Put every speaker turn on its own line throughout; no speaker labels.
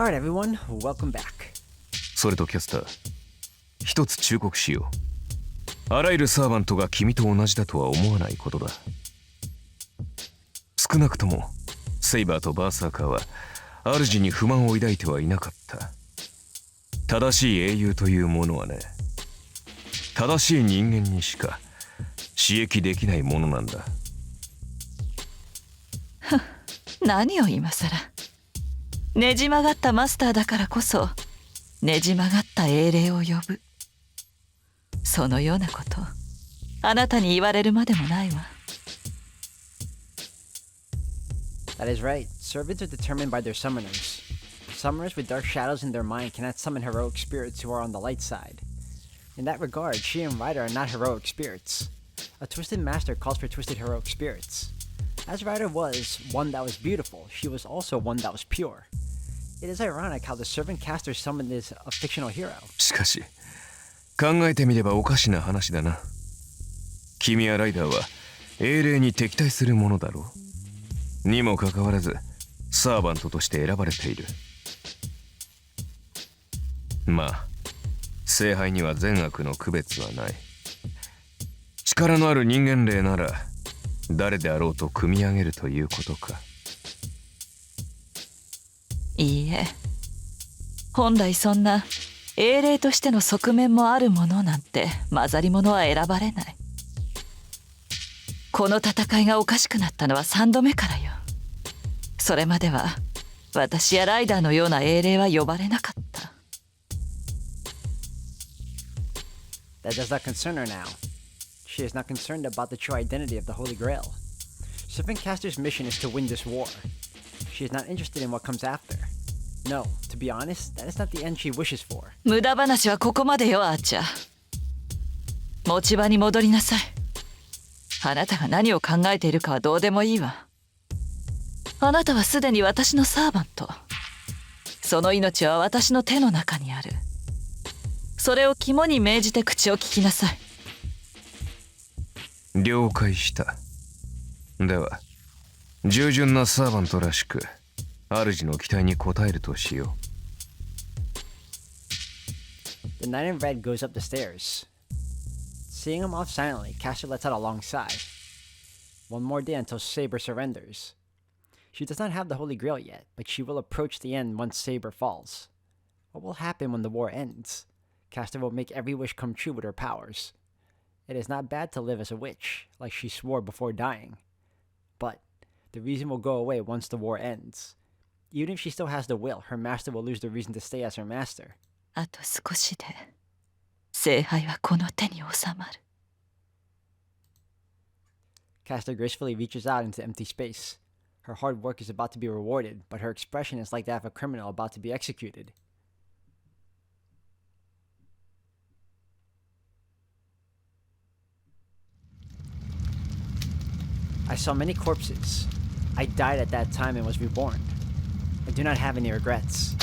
Alright everyone, welcome back.
それとキャスター、一つ忠告しよう。あらゆるサーバントが君と同じだとは思わないことだ。少なくともセイバーとバーサーカーは主に不満を抱いてはいなかった。正しい英雄というものはね、正しい人間にしか刺激できないものなんだ。
何を今さら。ねじ曲がったマスターだからこそねじ曲がった英霊を呼ぶ。そのようなことあなたに言われるまでもないわ。
That is right. Servants are determined by their summoners. Summoners with dark shadows in their mind cannot summon heroic spirits who are on the light side. In that regard, she and Ryder are not heroic spirits. A twisted master calls for twisted heroic spirits. As Ryder was one that was beautiful, she was also one that was pure. It is ironic how the servant caster summoned is a fictional hero.
しかし、考えてみればおかしな話だな。君やライダーは英霊に敵対するものだろう。にもかかわらず、サーバントとして選ばれている。まあ、聖杯には善悪の区別はない。力のある人間霊なら、誰であろうと組み上げるということか。
いいえ、本来そんな英霊としての側面もあるものなんて混ざり物は選ばれない。この戦いがおかしくなったのは3度目からよ。それまでは私やライダーのような英霊は呼ばれなかった。
That does not concern her now. She is not concerned about the true identity of the Holy Grail. Serpent Caster's mission is to win this war. She is not interested in what comes after. No, to be honest, that is not the end she wishes for.
無駄話はここまでよ、アーチャー。持ち場に戻りなさい。あなたが何を考えているかはどうでもいいわ。あなたはすでに私のサーバント。その命は私の手の中にある。それを肝に銘じて口を聞きなさい。
了解した。では、従順なサーバントらしく、主の期待に応えるとしよ
う。The knight in red goes up the stairs. Seeing him off silently, Caster lets out a long sigh. One more day until Saber surrenders. She does not have the Holy Grail yet, but she will approach the end once Saber falls. What will happen when the war ends? Caster will make every wish come true with her powers. It is not bad to live as a witch, like she swore before dying. But the reason will go away once the war ends. Even if she still has the will, her master will lose the reason to stay as her master.
あと少しで聖杯はこの手に収まる。
Caster gracefully reaches out into empty space. Her hard work is about to be rewarded, but her expression is like that of a criminal about to be executed. I saw many corpses. I died at that time and was reborn. I do not have any regrets.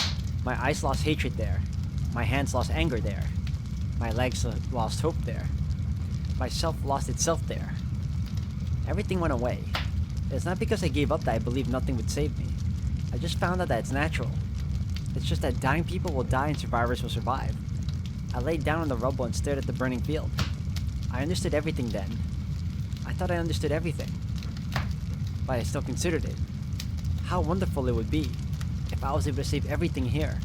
My eyes lost hatred there. My hands lost anger there. My legs lost hope there. My self lost itself there. Everything went away. It's not because I gave up that I believed nothing would save me. I just found out that it's natural. It's just that dying people will die and survivors will survive. I laid down on the rubble and stared at the burning field. I understood everything then. I thought I understood everything. But I still considered it. How wonderful it would be if I was able to save everything here.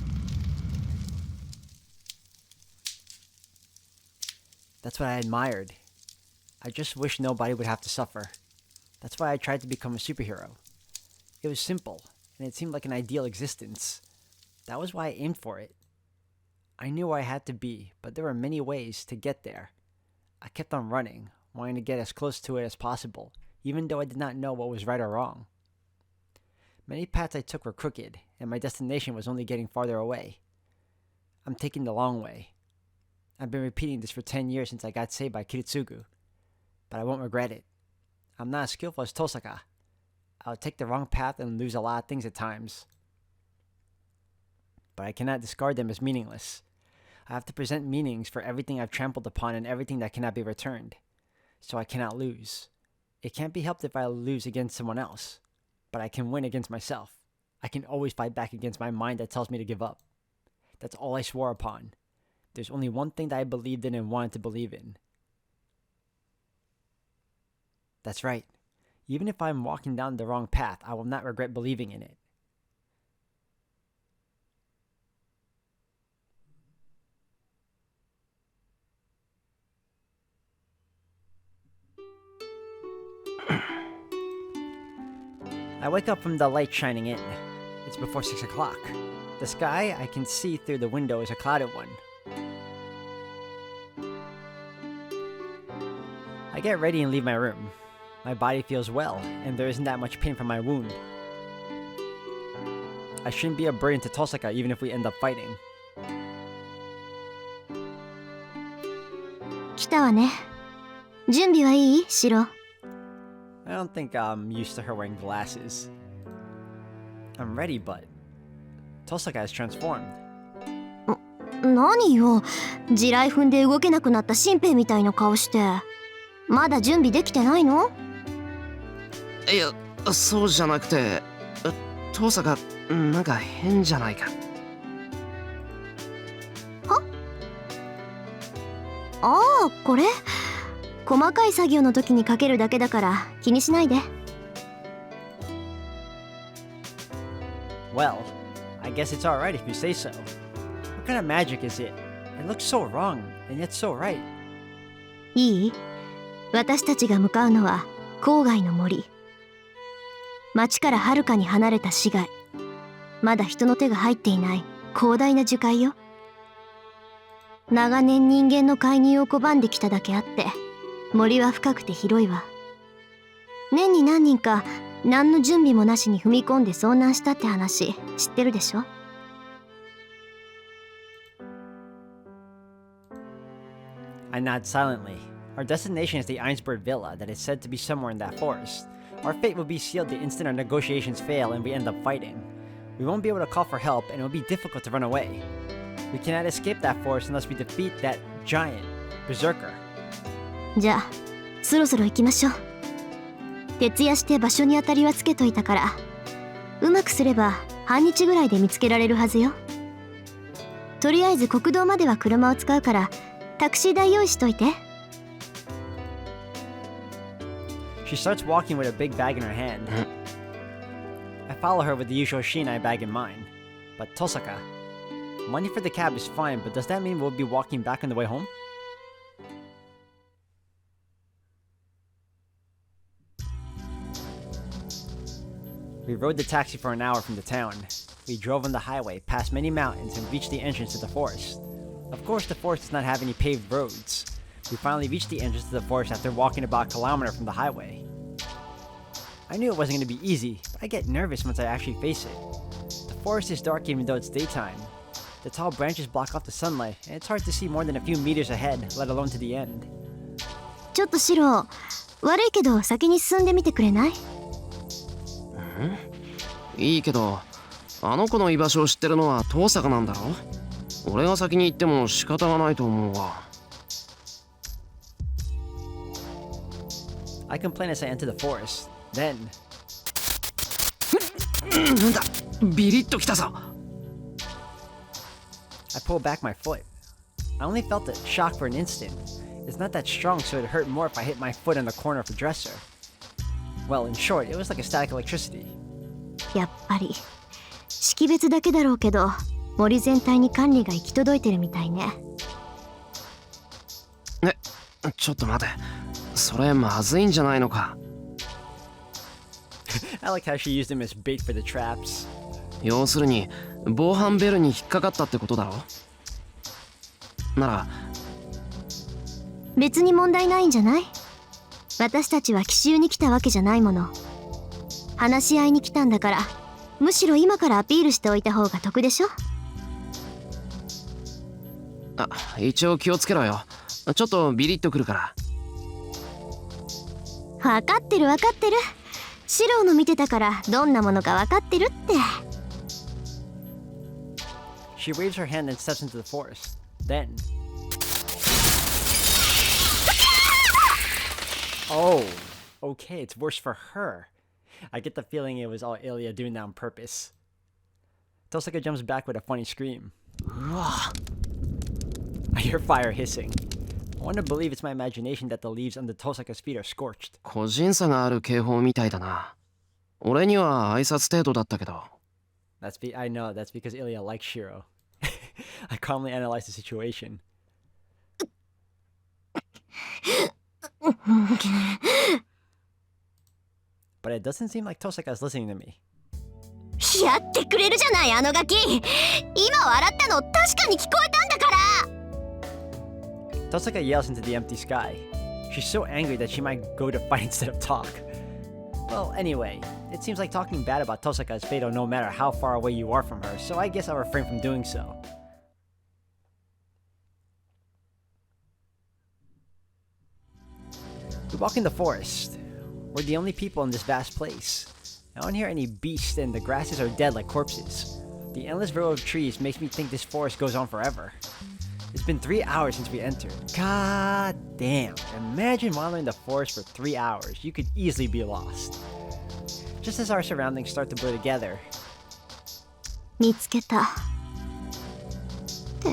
That's what I admired. I just wished nobody would have to suffer. That's why I tried to become a superhero. It was simple, and it seemed like an ideal existence. That was why I aimed for it. I knew where I had to be, but there were many ways to get there. I kept on running, wanting to get as close to it as possible, even though I did not know what was right or wrong. Many paths I took were crooked, and my destination was only getting farther away. I'm taking the long way. I've been repeating this for 10 years since I got saved by Kiritsugu, but I won't regret it. I'm not as skillful as Tosaka. I'll take the wrong path and lose a lot of things at times. But I cannot discard them as meaningless. I have to present meanings for everything I've trampled upon and everything that cannot be returned. So I cannot lose. It can't be helped if I lose against someone else, but I can win against myself. I can always fight back against my mind that tells me to give up. That's all I swore upon. There's only one thing that I believed in and wanted to believe in. That's right. Even if I'm walking down the wrong path, I will not regret believing in it. I wake up from the light shining in. It's before 6 o'clock. The sky I can see through the window is a clouded one. I get ready and leave my room. My body feels well, and there isn't that much pain from my wound. I shouldn't be a burden to Tosaka even if we end up fighting.
来たわね。準備はいい？シロ。
I don't think I'm used to her wearing glasses. I'm ready, but Tosaka has transformed.
何よ。地雷踏んで動けなくなった新兵みたいな顔して。まだ準備できてないの？
いや、そうじゃなくて、父さがなんか変じゃないか。
は？ああ、これ細かい作業の時にかけるだけだから気にしないで。
Well, I guess it's alright if you say so. What kind of magic is it? It looks so wrong, and yet so right.
いい？私たちが向かうのは郊外の森。町からはるかに離れた市街。まだ人の手が入っていない広大な樹海よ。長年人間の介入を拒んできただけあって、森は深くて広いわ。年に何人か何の準備もなしに踏み込んで遭難したって話知ってるでしょ？
I nod silently. Our destination is the Einsberg Villa that is said to be somewhere in that forest. Our fate will be sealed the instant our negotiations fail and we end up fighting. We won't be able to call for help and it will be difficult to run away. We cannot escape that forest unless we defeat that giant, berserker.
じゃあそろそろ行きましょう。徹夜して場所に当たりはつけといたから、うまくすれば半日ぐらいで見つけられるはずよ。とりあえず国道までは車を使うからタクシー代用意しといて。
She starts walking with a big bag in her hand. I follow her with the usual Shinai bag in mine. But Tosaka, money for the cab is fine, but does that mean we'll be walking back on the way home? We rode the taxi for an hour from the town. We drove on the highway, past many mountains, and reached the entrance to the forest. Of course, the forest does not have any paved roads. We finally reached the entrance to the forest after walking about a kilometer from the highway. I knew it wasn't going to be easy, but I get nervous once I actually face it. The forest is dark even though it's daytime. The tall branches block off the sunlight, and it's hard to see more than a few meters ahead, let alone to the end.
ちょっとシロ、悪いけど先に進んでみてくれない？
いいけど、あの子の居場所を知ってるのは父さがなんだろ？俺が先に行っても仕方がないと思うわ。
I complain as I enter the forest. Then,
なんだ、ビリッときたぞ。
I pull back my foot. I only felt the shock for an instant. It's not that strong, so it hurt more if I hit my foot on the corner of the dresser. Well, in short, it was like a static electricity.
やっぱり識別だけだろうけど、森全体に管理が行き届いてるみたいね。
ちょっと待て。それまずいんじゃないのか。
I like how she used him as bait for the traps.
要するに防犯ベルに引っかかったってことだろ。なら
別に問題ないんじゃない？私たちは奇襲に来たわけじゃないもの。話し合いに来たんだから、むしろ今からアピールしておいた方が得でしょ。
あ、一応気をつけろよ。ちょっとビリッとくるから。
分かってる分かってる。シロの見てたからどんなものか分かってるって。
She waves her hand and steps into the forest. Then... Oh, okay, it's worse for her. I get the feeling it was all Ilya doing that on purpose. Tosaka jumps back with a funny scream.
うわ
I hear fire hissing. I want to believe it's my imagination that the leaves under Tosaka's feet are scorched.
個人差がある警報みたいだな。俺には挨拶程度だったけど。
I know, that's because Ilya likes Shiro. I calmly analyze the situation. But it doesn't seem like Tosaka's listening to me.
やってくれるじゃないあのガキ。今笑ったの確かに聞こえたんだから。
Tosaka yells into the empty sky. She's so angry that she might go to fight instead of talk. Well, anyway, it seems like talking bad about Tosaka is fatal no matter how far away you are from her, so I guess I'll refrain from doing so. We walk in the forest. We're the only people in this vast place. I don't hear any beasts and the grasses are dead like corpses. The endless row of trees makes me think this forest goes on forever. It's been 3 hours since we entered. God damn. Imagine wandering the forest for 3 hours. You could easily be lost. Just as our surroundings start to blur together.
見つけた。って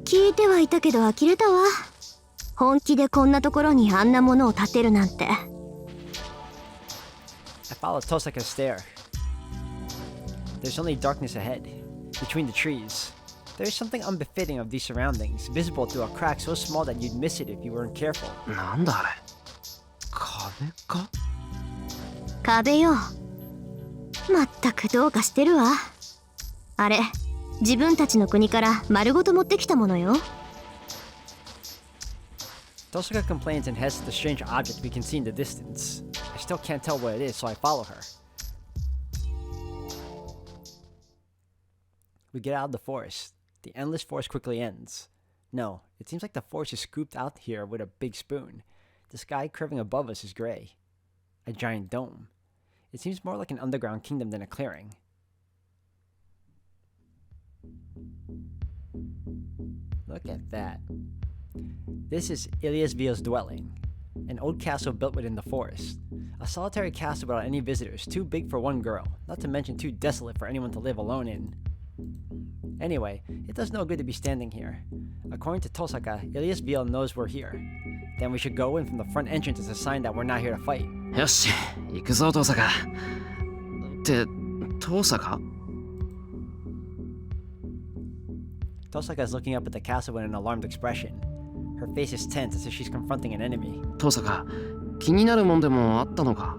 聞いてはいたけど呆れたわ。本気でこんなところにあんなものを建てるなんて。
I follow Tosaka's stare. There's only darkness ahead, between the trees. There's something unbefitting of these surroundings, visible through a crack so small that you'd miss it if you weren't careful.
なんだあれ。壁か。
壁よ。まったくどうかしてるわ。あれ、自分たちの国から丸ごと持ってきたものよ。
Tosaka complains and heads to the strange object we can see in the distance. I still can't tell what it is, so I follow her. We get out of the forest. The endless forest quickly ends. No, it seems like the forest is scooped out here with a big spoon. The sky curving above us is gray. A giant dome. It seems more like an underground kingdom than a clearing. Look at that. This is Ilyasville's dwelling, an old castle built within the forest. A solitary castle without any visitors, too big for one girl, not to mention too desolate for anyone to live alone in. Anyway, it does no good to be standing here. According to Tosaka, Ilyasville knows we're here. Then we should go in from the front entrance as a sign that we're not here to fight.
よし、行くぞ、遠坂。って遠坂？
Tosaka is looking up at the castle with an alarmed expression. Her face is tense as if she's confronting an enemy.
遠坂、気になるもんでもあったのか？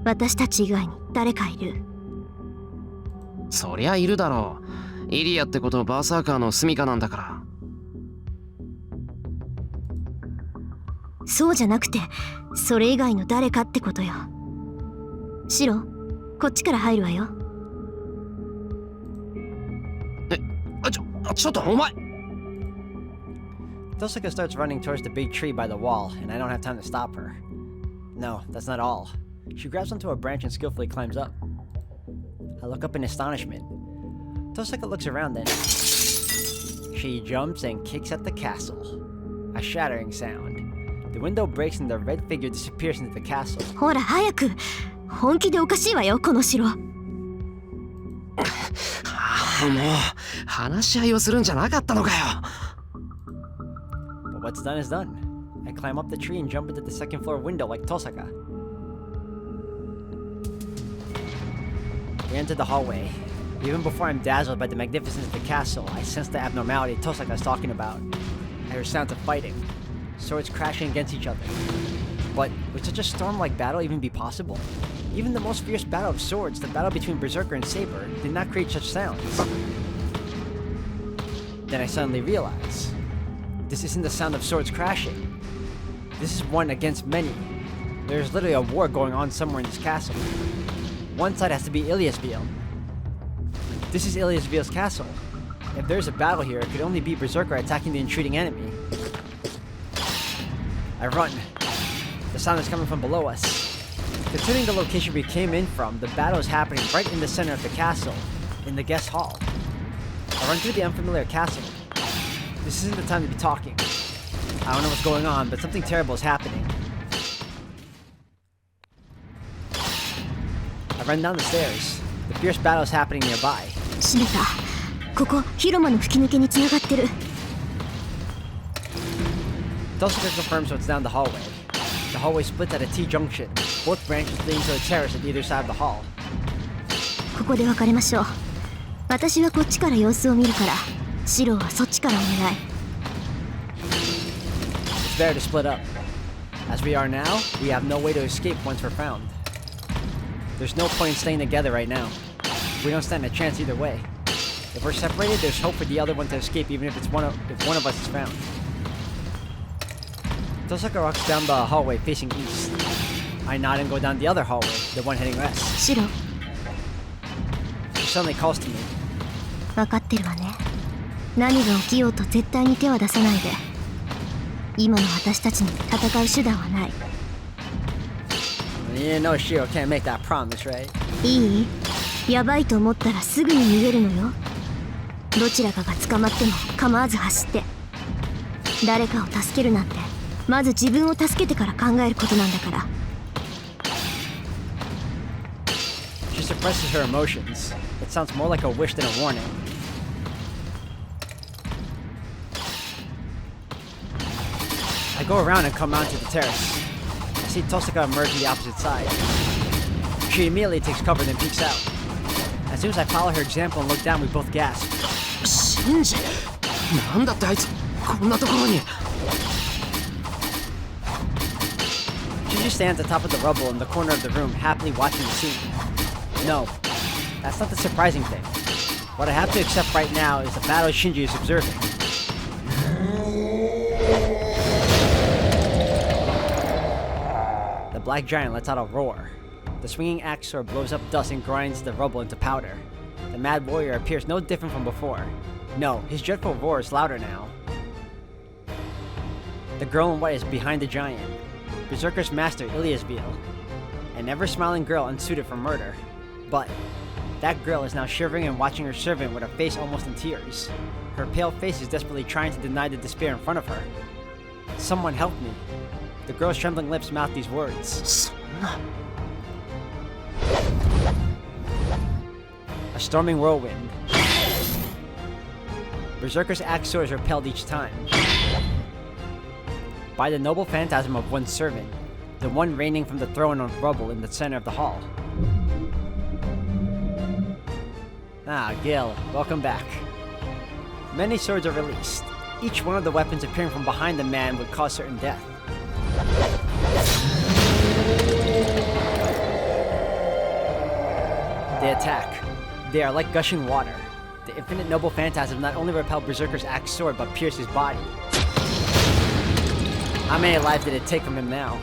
私たち以外に誰かいる？
そりゃいるだろう。イリアってことバーサーカーの住処なんだから。
そうじゃなくて、それ以外の誰かってことよ。シロ、こっちから入るわよ。
ちょっとお前。
Tosaka starts running towards the big tree by the wall, and I don't have time to stop her. No, that's not all. She grabs onto a branch and skillfully climbs up. I look up in astonishment. Tosaka looks around then. She jumps and kicks at the castle. A shattering sound. The window breaks and the red figure disappears into the castle.
ほら早く。本気でおかしいわよこの城。
もう話し合いをするんじゃなかったのかよ。
But what's done is done. I climb up the tree and jump into the second floor window like Tosaka. We enter the hallway. Even before I'm dazzled by the magnificence of the castle, I sense the abnormality Tosaka is talking about. I hear sounds of fighting, swords crashing against each other. But would such a storm-like battle even be possible? Even the most fierce battle of swords, the battle between Berserker and Saber, did not create such sounds. Then I suddenly realize, this isn't the sound of swords crashing. This is one against many. There's literally a war going on somewhere in this castle. One side has to be Ilyasville. This is Ilyasville's castle. If there's a battle here, it could only be Berserker attacking the intruding enemy. I run. The sound is coming from below us. Considering the location we came in from, the battle is happening right in the center of the castle, in the guest hall. I run through the unfamiliar castle. This isn't the time to be talking. I don't know what's going on, but something terrible is happening. I run down the stairs. The fierce battle is happening nearby.
閉めた。ここ広間の吹き抜けに繋がってる。
Tosaka confirms what's down the hallway. The hallway splits at a T-junction, both branches leading to a terrace at either side of the hall.
ここで別れましょう。私はこっちから様子を見るから、シロはそっちからお願い。
It's better to split up. As we are now, we have no way to escape once we're found. There's no point in staying together right now. We don't stand a chance either way. If we're separated, there's hope for the other one to escape even if one of us is found. Tosaka walks down the hallway facing east. I nod and go down the other hallway, the one heading west.
シロ、
She suddenly calls to me.
分かってるわね。何が起きようと絶対に手は出さないで。今の私たちに戦う手段はない。
You know Shiro can't make that promise, right?
いい？やばいと思ったらすぐに逃げるのよ。どちらかが捕まっても構わず走って。誰かを助けるなんて、まず自分を助けてから考えることなんだから。
She suppresses her emotions. It sounds more like a wish than a warning. I go around and come onto the terrace. I see Tosaka emerge to the opposite side. She immediately takes cover then peeks out. As soon as I follow her example and look down, we both gasp.
シンジ、なんだってあいつこんなところに。
She just stands atop of the rubble in the corner of the room, happily watching the scene. No, that's not the surprising thing. What I have to accept right now is the battle Shinji is observing. The black giant lets out a roar. The swinging axe sword blows up dust and grinds the rubble into powder. The mad warrior appears no different from before. No, his dreadful roar is louder now. The girl in white is behind the giant. Berserker's master, Iliasville. An ever-smiling girl unsuited for murder. But that girl is now shivering and watching her servant with her face almost in tears. Her pale face is desperately trying to deny the despair in front of her. Someone help me. The girl's trembling lips mouth these words.
そんな。
A storming whirlwind. Berserker's axe sword is repelled each time. By the noble phantasm of one servant, the one reigning from the throne of rubble in the center of the hall. Ah, Gil, welcome back. Many swords are released. Each one of the weapons appearing from behind the man would cause certain death. They attack. They are like gushing water. The infinite noble phantasm not only repelled Berserker's axe sword but pierced his body. How many lives did it take from him now?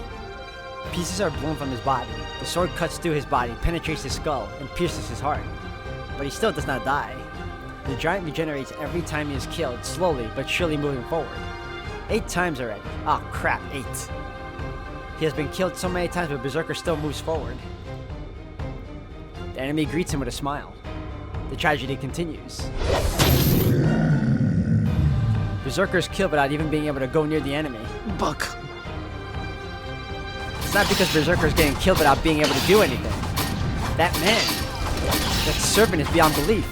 Pieces are blown from his body. The sword cuts through his body, penetrates his skull, and pierces his heart. But he still does not die. The giant regenerates every time he is killed, slowly but surely moving forward. 8 times already. Oh crap, 8. He has been killed so many times but Berserker still moves forward. The enemy greets him with a smile. The tragedy continues. Berserker is killed without even being able to go near the enemy.
バカ。
It's not because Berserker is getting killed without being able to do anything. That man, that servant is beyond belief.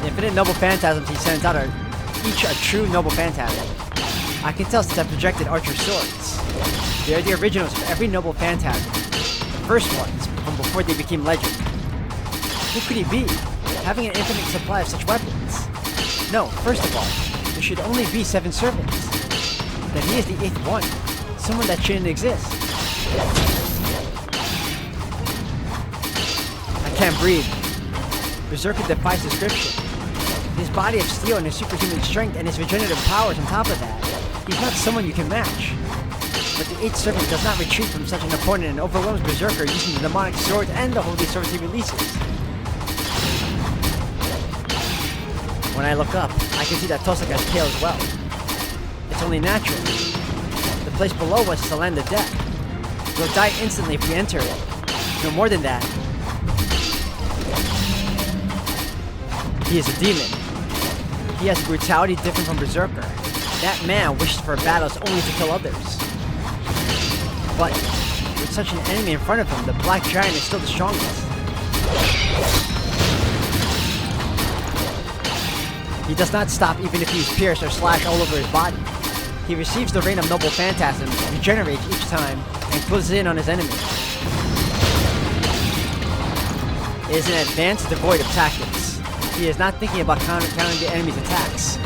The infinite noble phantasms he sends out are each a true noble phantasm. I can tell since I projected Archer swords. They are the originals of every noble phantasm. The first ones from before they became legend. Who could he be, having an infinite supply of such weapons? No, first of all, there should only be 7 servants. Then he is the 8th one. Someone that shouldn't exist. I can't breathe. Berserker defies description. His body of steel and his superhuman strength and his regenerative powers on top of that. He's not someone you can match. But the 8th servant does not retreat from such an opponent and overwhelms Berserker using the demonic swords and the holy swords he releases. When I look up, I can see that Tosaka is pale as well. It's only natural. The place below us is a land of death. We'll die instantly if we enter it. No more than that. He is a demon. He has a brutality different from Berserker. That man wishes for battles only to kill others. But with With such an enemy in front of him, the Black Giant is still the strongest. He does not stop even if he's pierced or slashed all over his body. He receives the rain of noble phantasms, regenerates each time, and closes in on his enemy. It is an advance devoid of tactics. He is not thinking about countering the enemy's attacks.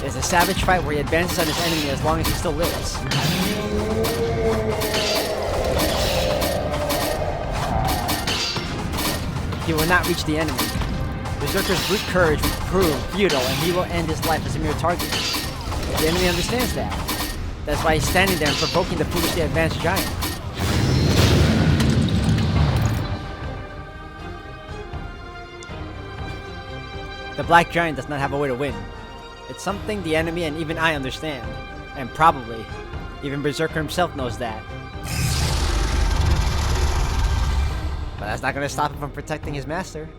It is a savage fight where he advances on his enemy as long as he still lives. He will not reach the enemy. Berserker's brute courage will prove futile and he will end his life as a mere target. The enemy understands that. That's why he's standing there and provoking the foolishly advanced giant. The Black Giant does not have a way to win. It's something the enemy and even I understand. And probably, even Berserker himself knows that. But that's not going to stop him from protecting his master.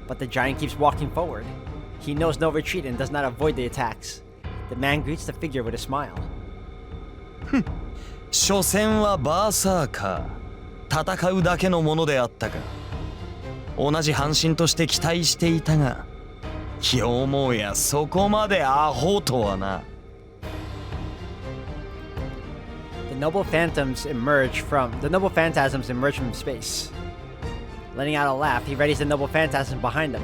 But the giant keeps walking forward. He knows no retreat and does not avoid the attacks. The man greets the figure with a smile.
所詮はバーサーカー。戦うだけのものであったか。同じ半身として期待していたが、よもやそこまでアホとはな。
The noble phantasms emerge from space. Letting out a laugh, he readies the noble phantasm behind him.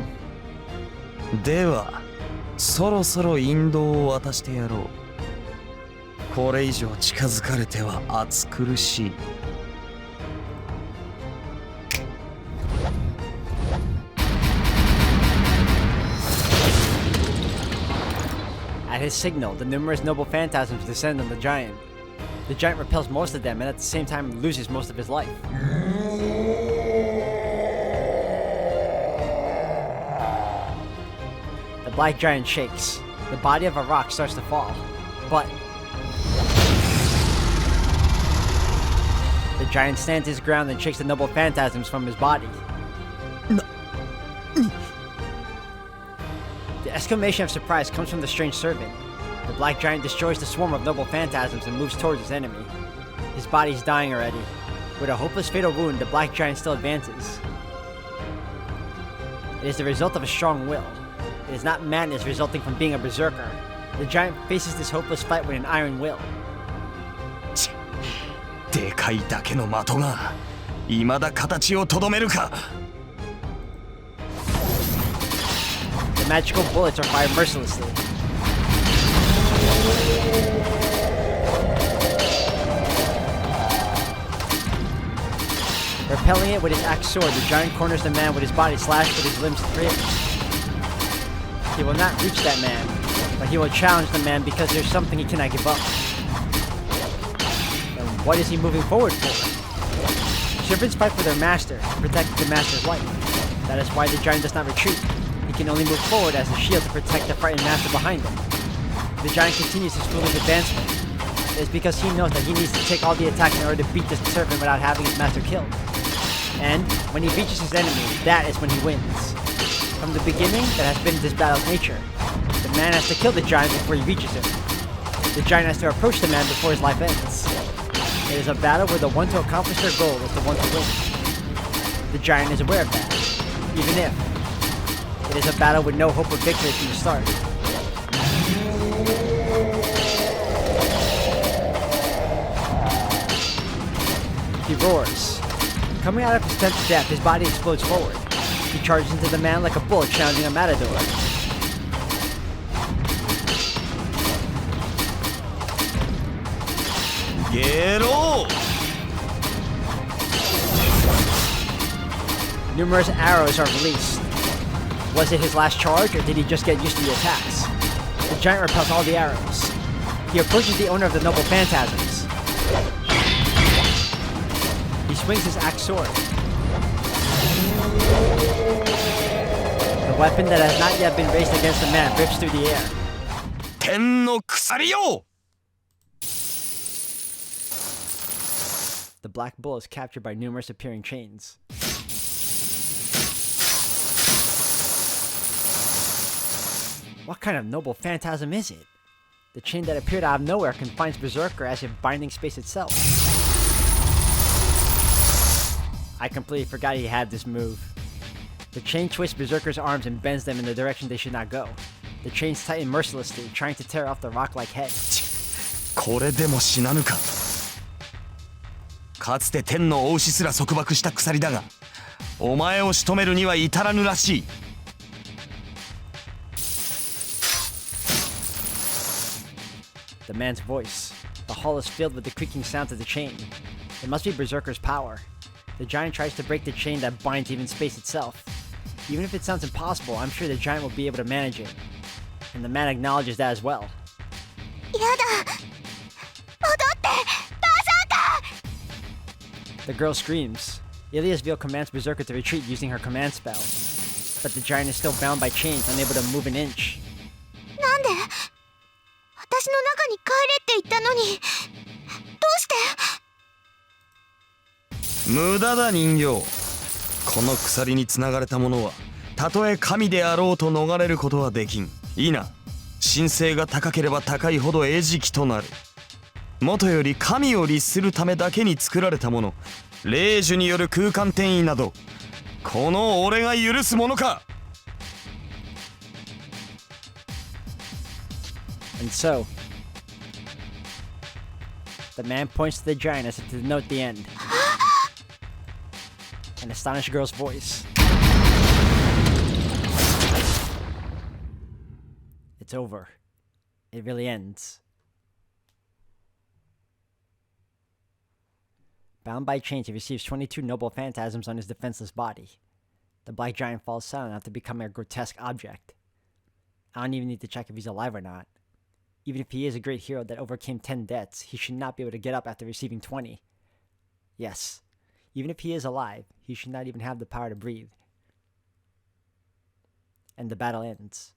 では、そろそろ引導を渡してやろう。これ以上近づかれては暑苦しい。
At his signal, the numerous noble phantasms descend on the giant. The giant repels most of them and at the same time loses most of his life. The Black Giant shakes. The body of a rock starts to fall. But the giant stands his ground and shakes the noble phantasms from his body. The exclamation of surprise comes from the strange servant. The Black Giant destroys the swarm of noble phantasms and moves towards his enemy. His body is dying already. With a hopeless fatal wound, the Black Giant still advances. It is the result of a strong will. It is not madness resulting from being a berserker. The giant faces this hopeless fight with an iron will.
でかいだけの的が未だ形をとどめるか。
The magical bullets are fired mercilessly. Repelling it with his axe sword, the giant corners the man with his body slashed with his limbs free. He will not reach that man, but he will challenge the man because there's something he cannot give up. And what is he moving forward for? Servants fight for their master, to protect the master's life. That is why the giant does not retreat. He can only move forward as a shield to protect the frightened master behind him. The giant continues his foolish advancement. It is because he knows that he needs to take all the attack in order to beat this servant without having his master killed. And when he reaches his enemy, that is when he wins. From the beginning, that has been this battle's nature. The man has to kill the giant before he reaches him. The giant has to approach the man before his life ends. It is a battle where the one to accomplish their goal is the one to win. The giant is aware of that, even if it is a battle with no hope of victory from the start. He roars. Coming out of his 10th death, his body explodes forward. He charges into the man like a bull challenging a matador.
Gero!
Numerous arrows are released. Was it his last charge, or did he just get used to the attacks? The giant repels all the arrows. He approaches the owner of the noble phantasms. He swings his axe sword. The weapon that has not yet been raised against the man rips through the air.
天の鎖よ!
The black bull is captured by numerous appearing chains. What kind of noble phantasm is it? The chain that appeared out of nowhere confines Berserker as if binding space itself. I completely forgot he had this move. The chain twists Berserker's arms and bends them in the direction they should not go. The chains tighten mercilessly, trying to tear off the rock-like head.
これでも死なぬか。かつて天の王子すら束縛した鎖だが、お前を仕留めるには至らぬらしい。
The man's voice. The hall is filled with the creaking sounds of the chain. It must be Berserker's power. The giant tries to break the chain that binds even space itself. Even if it sounds impossible, I'm sure the giant will be able to manage it. And the man acknowledges that as well.
やだ、戻ってバーサーカー。
The girl screams. Ilia's veil commands Berserker to retreat using her command spell. But the giant is still bound by chains, unable to move an inch.
なんで私の中に帰れって言ったのに、どうして？
無駄だ人形。この鎖につながれた者はたとえ神であろうと逃れることはできん。いいな。神性が高ければ高いほど餌食となる。もとより神を律するためだけに作られたもの、霊樹による空間転移など、この俺が許すものか。
And so, the man points to the giant as if to denote the end. An astonished girl's voice. It's over. It really ends. Bound by chains, he receives 22 noble phantasms on his defenseless body. The black giant falls silent after becoming a grotesque object. I don't even need to check if he's alive or not. Even if he is a great hero that overcame 10 deaths, he should not be able to get up after receiving 20. Yes, even if he is alive, he should not even have the power to breathe. And the battle ends.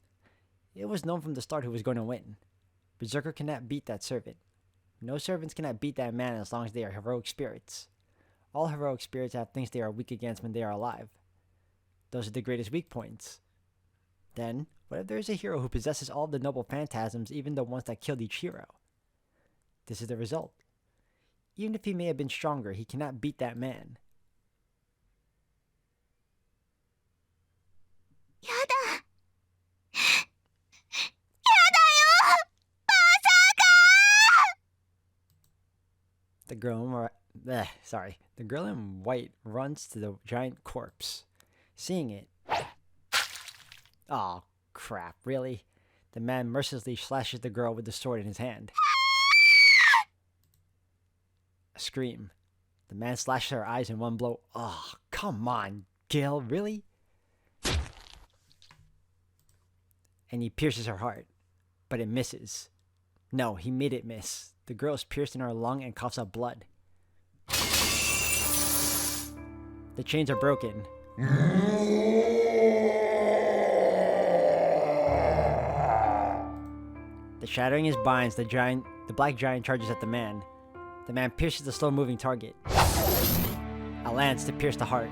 It was known from the start who was going to win. Berserker cannot beat that servant. No servants cannot beat that man as long as they are heroic spirits. All heroic spirits have things they are weak against when they are alive. Those are the greatest weak points. Then, what if there is a hero who possesses all the noble phantasms, even the ones that killed each hero? This is the result. Even if he may have been stronger, he cannot beat that man.
やだ、やだよ、バーサーカー。
The girl in white runs to the giant corpse. Seeing it, oh crap, really? The man mercilessly slashes the girl with the sword in his hand. A scream. The man slashes her eyes in one blow. Oh, come on, Gil, really? And he pierces her heart, but it misses. No, he made it miss. The girl is pierced in her lung and coughs up blood. The chains are broken. The shattering his binds, the black giant charges at the man. The man pierces the slow-moving target. A lance to pierce the heart.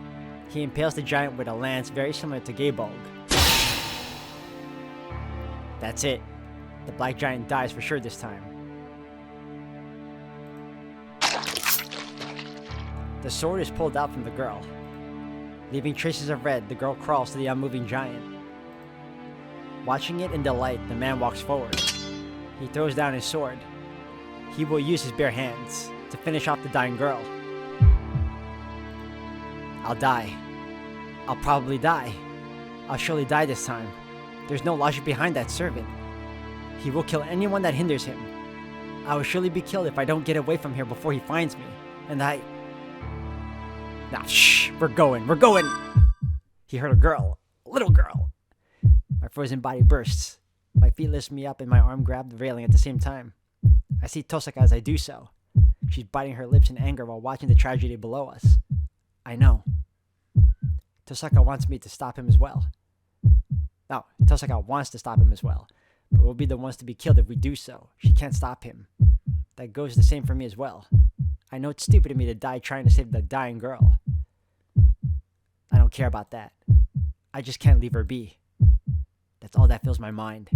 He impales the giant with a lance very similar to Gaebulg. That's it. The black giant dies for sure this time. The sword is pulled out from the girl. Leaving traces of red, the girl crawls to the unmoving giant. Watching it in delight, the man walks forward. He throws down his sword. He will use his bare hands to finish off the dying girl. I'll die. I'll probably die. I'll surely die this time. There's no logic behind that servant. He will kill anyone that hinders him. I will surely be killed if I don't get away from here before he finds me. And Nah, shh, we're going. He heard a girl. A little girl. My frozen body bursts. My feet lift me up and my arm grabs the railing at the same time. I see Tosaka as I do so. She's biting her lips in anger while watching the tragedy below us. I know. Tosaka wants me to stop him as well. No, Tosaka wants to stop him as well. But we'll be the ones to be killed if we do so. She can't stop him. That goes the same for me as well. I know it's stupid of me to die trying to save the dying girl. I don't care about that. I just can't leave her be. That's all that fills my mind.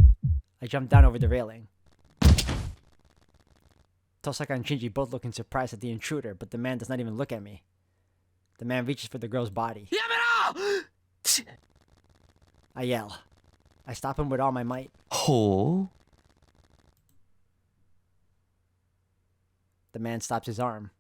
I jump down over the railing. Tosaka and Shinji both look in surprise at the intruder, but the man does not even look at me. The man reaches for the girl's body.
やめろ
I yell. I stop him with all my might.
ほう
The man stops his arm.